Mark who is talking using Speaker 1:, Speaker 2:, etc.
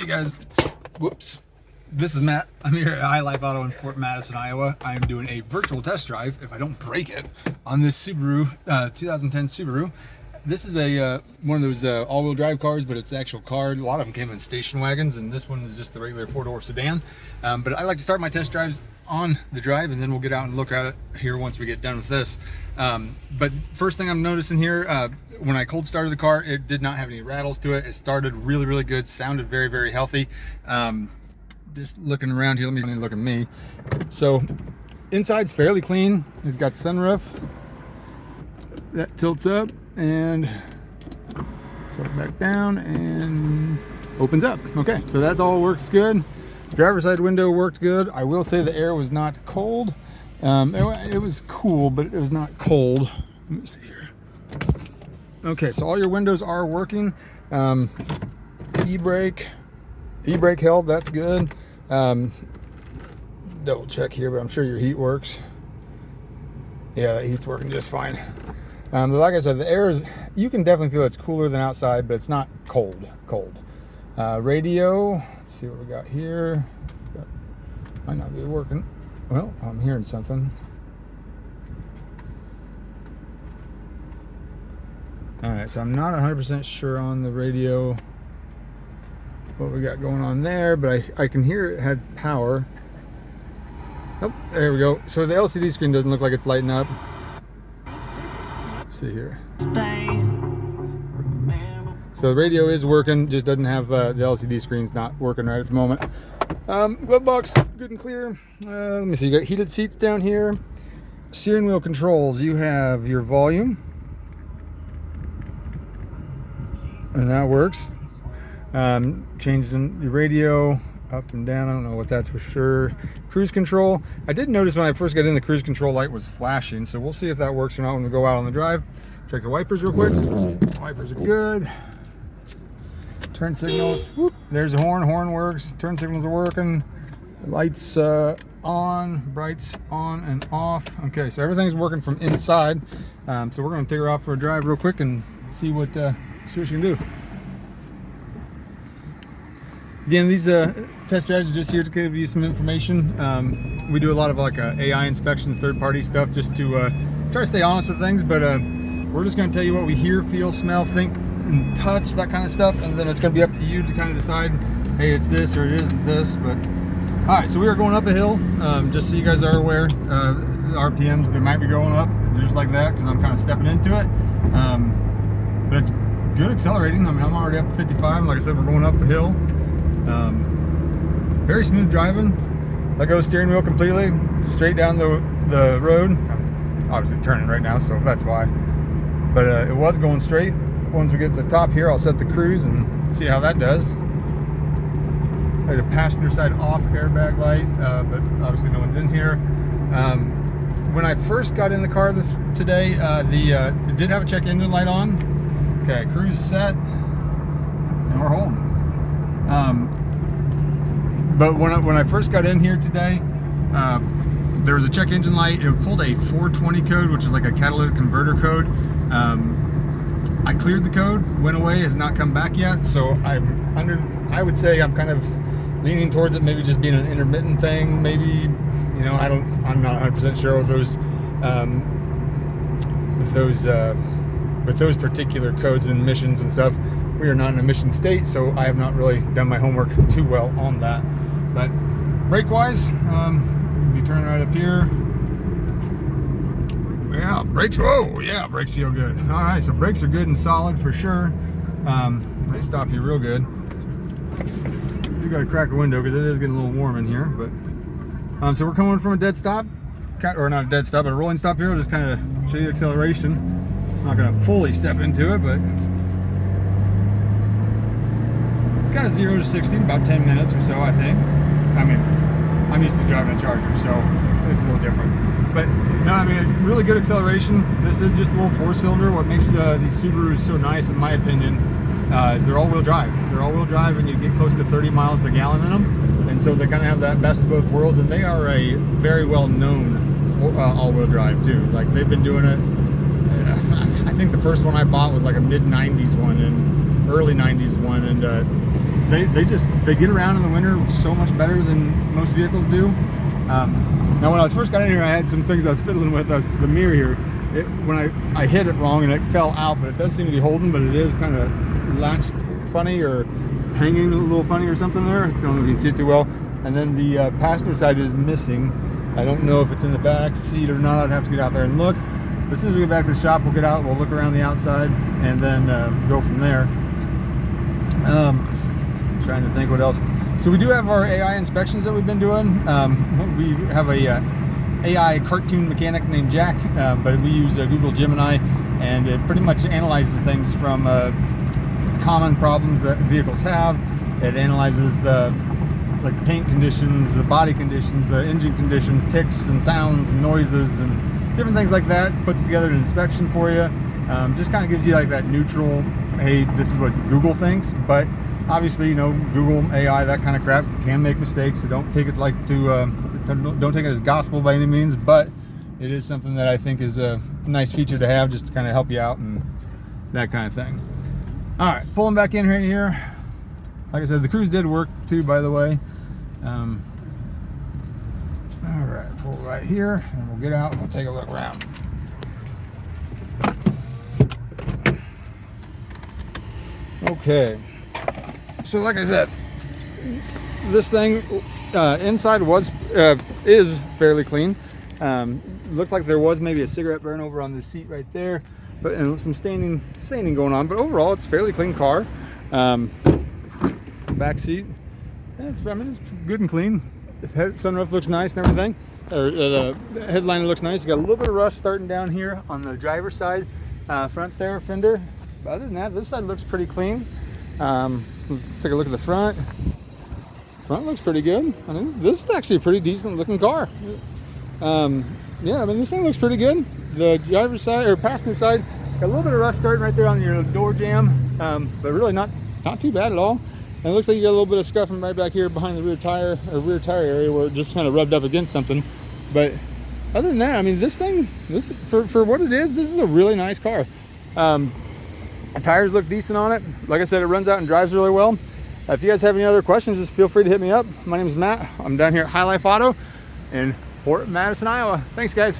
Speaker 1: Hey guys, whoops. This is Matt. I'm here at High Life Auto in Fort Madison, Iowa. I'm doing a virtual test drive, if I don't break it, on this Subaru, 2010 Subaru. This is a one of those all-wheel drive cars, but it's the actual car. A lot of them came in station wagons, and this one is just the regular four-door sedan. But I like to start my test drives on the drive, and then we'll get out and look at it here once we get done with this. But first thing I'm noticing here, when I cold started the car, it did not have any rattles to it. It started really, really good, sounded very, very healthy. Just looking around here, let me look at me. So inside's fairly clean. It's got sunroof that tilts up and tilt back down and opens up. Okay, so that all works good. Driver's side window worked good. I will say the air was not cold. It was cool, but it was not cold. Let me see here. Okay, so all your windows are working. E-brake held, that's good. Double check here, but I'm sure your heat works. Yeah, that heat's working just fine. But like I said, the air is, you can definitely feel it's cooler than outside, but it's not cold. Radio, let's see what we got here. Might not be working. Well, I'm hearing something. All right, so I'm not 100% sure on the radio what we got going on there, but I can hear it had power. Oh, there we go. So the LCD screen doesn't look like it's lighting up. Let's see here. So the radio is working, just doesn't have the LCD screen's not working right at the moment. Glove box, good and clear. Let me see, you got heated seats down here. Steering wheel controls, you have your volume. And that works. Changes in the radio, up and down, I don't know what that's for sure. Cruise control, I did notice when I first got in, the cruise control light was flashing, so we'll see if that works or not when we go out on the drive. Check the wipers real quick. Wipers are good. Turn signals, whoop, there's the horn works. Turn signals are working. Lights on, brights on and off. Okay, so everything's working from inside. So we're gonna take her off for a drive real quick and see what she can do. Again, these test drives are just here to give you some information. We do a lot of like AI inspections, third-party stuff, just to try to stay honest with things, but we're just gonna tell you what we hear, feel, smell, think, and touch, that kind of stuff, and then it's gonna be up to you to kind of decide, hey, it's this or it isn't this. But all right, so we are going up a hill, just so you guys are aware. The RPMs, they might be going up just like that because I'm kind of stepping into it, but it's good accelerating. I mean, I'm already up to 55. Like I said, we're going up a hill. Very smooth driving. Let go steering wheel completely, straight down the road. I'm obviously turning right now, so that's why. But it was going straight. Once we get to the top here, I'll set the cruise and see how that does. Right, a passenger side off, airbag light, but obviously no one's in here. When I first got in the car today, it did have a check engine light on. Okay, cruise set, and we're holding. But when I first got in here today, there was a check engine light. It pulled a 420 code, which is like a catalytic converter code. I cleared the code, went away, has not come back yet. So I would say I'm kind of leaning towards it maybe just being an intermittent thing. Maybe, you know, I'm not 100% sure with those particular codes and missions and stuff. We are not in a mission state, so I have not really done my homework too well on that. But brake-wise, be turning right up here. Yeah, brakes. Whoa, yeah, brakes feel good. All right, so brakes are good and solid for sure. They stop you real good. You got to crack a window because it is getting a little warm in here. But so we're coming from a dead stop, or not a dead stop, but a rolling stop here. I'll just kind of show you the acceleration. I'm not going to fully step into it, but it's kind of 0 to 60 in about 10 minutes or so, I think. I mean, I'm used to driving a Charger, so it's a little different. But no, I mean, really good acceleration. This is just a little four-cylinder. What makes these Subarus so nice, in my opinion, is they're all-wheel drive. They're all-wheel drive, and you get close to 30 miles to the gallon in them. And so they kind of have that best of both worlds, and they are a very well-known all-wheel drive, too. Like, they've been doing it. I think the first one I bought was like a mid-90s one, and early 90s one, and they get around in the winter so much better than most vehicles do. Now when I first got in here, I had some things I was fiddling with. The mirror here, when I hit it wrong and it fell out, but it does seem to be holding, but it is kind of latched funny or hanging a little funny or something there. I don't know if you can see it too well. And then the passenger side is missing. I don't know if it's in the back seat or not. I'd have to get out there and look. But as soon as we get back to the shop, we'll get out, we'll look around the outside, and then go from there. Trying to think what else. So we do have our AI inspections that we've been doing. We have a AI cartoon mechanic named Jack, but we use Google Gemini, and it pretty much analyzes things from common problems that vehicles have. It analyzes the paint conditions, the body conditions, the engine conditions, ticks and sounds and noises and different things like that. Puts together an inspection for you. Just kind of gives you like that neutral, hey, this is what Google thinks, but obviously, you know, Google AI, that kind of crap, can make mistakes, so don't take it don't take it as gospel by any means, but it is something that I think is a nice feature to have, just to kind of help you out and that kind of thing. All right, pulling back in right here. Like I said, the cruise did work too, by the way. All right, pull right here, and we'll get out and we'll take a look around. Okay, so like I said, this thing inside is fairly clean. Looked like there was maybe a cigarette burn over on the seat right there, and some staining going on. But overall, it's a fairly clean car. Back seat, it's good and clean. The sunroof looks nice and everything. The headliner looks nice. You got a little bit of rust starting down here on the driver's side, front there fender. But other than that, this side looks pretty clean. Let's take a look at the front. Front looks pretty good. I mean, this is actually a pretty decent looking car. Yeah, I mean, this thing looks pretty good. The driver's side or passenger side got a little bit of rust starting right there on your door jamb, but really not too bad at all. And it looks like you got a little bit of scuffing right back here behind the rear tire area where it just kind of rubbed up against something. But other than that, I mean, this for what it is, this is a really nice car. The tires look decent on it. Like I said, it runs out and drives really well. If you guys have any other questions, just feel free to hit me up. My name is Matt. I'm down here at High Life Auto in Fort Madison, Iowa. Thanks, guys.